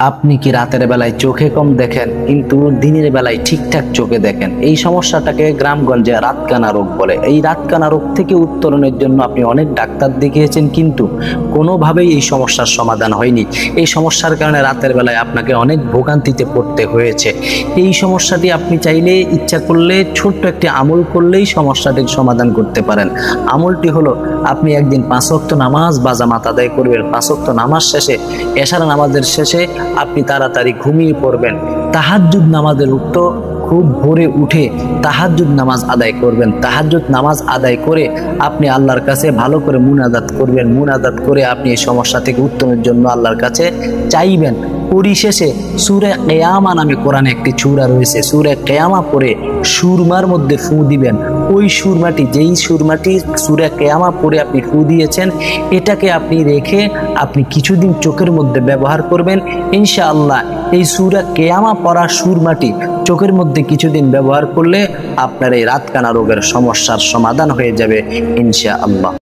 আপনি কি রাতের বেলায় চোখে কম দেখেন কিন্তু দিনের বেলায় ঠিকঠাক চোখে দেখেন? এই সমস্যাটাকে গ্রামগঞ্জে রাতকানা রোগ বলে। এই রাতকানা রোগ থেকে উত্তরণের জন্য আপনি অনেক ডাক্তার দেখিয়েছেন, কিন্তু কোনোভাবেই এই সমস্যার সমাধান হয়নি। এই সমস্যার কারণে রাতের বেলায় আপনাকে অনেক ভোগান্তিতে পড়তে হয়েছে। এই সমস্যাটি আপনি চাইলে, ইচ্ছা করলে, ছোট্ট একটি আমল করলেই সমস্যাটির সমাধান করতে পারেন। আমলটি হলো, আপনি একদিন 5 ওয়াক্ত নামাজ বা জামাত আদায় করবেন। 5 ওয়াক্ত নামাজ শেষে, এশার নামাজের শেষে আপনি তাড়াতাড়ি ঘুমিয়ে পড়বেন। তাহাজ্জুদ নামাজের উঠতে খুব ভোরে উঠে তাহাজ্জুদ নামাজ আদায় করবেন। তাহাজ্জুদ নামাজ আদায় করে আপনি আল্লাহর কাছে ভালো করে মুনাজাত করবেন। মুনাজাত করে আপনি এই সমস্যা থেকে উত্তরের জন্য আল্লাহর কাছে চাইবেন। পরিশেষে সূরা কিয়ামা নামে কোরআনে একটি সূরা রয়েছে, সূরা কিয়ামা পড়ে সুরমার মধ্যে ফু দিবেন। ওই সুরমাটি, যেই সুরমাটি সূরা কিয়ামা পড়ে আপনি ফু দিয়েছেন, এটাকে আপনি রেখে আপনি কিছুদিন চোখের মধ্যে ব্যবহার করবেন। ইনশাআল্লাহ এই সূরা কিয়ামা পড়া সুরমাটি চোখের মধ্যে কিছুদিন ব্যবহার করলে আপনার এই রাতকানা রোগের সমস্যার সমাধান হয়ে যাবে ইনশাআল্লাহ।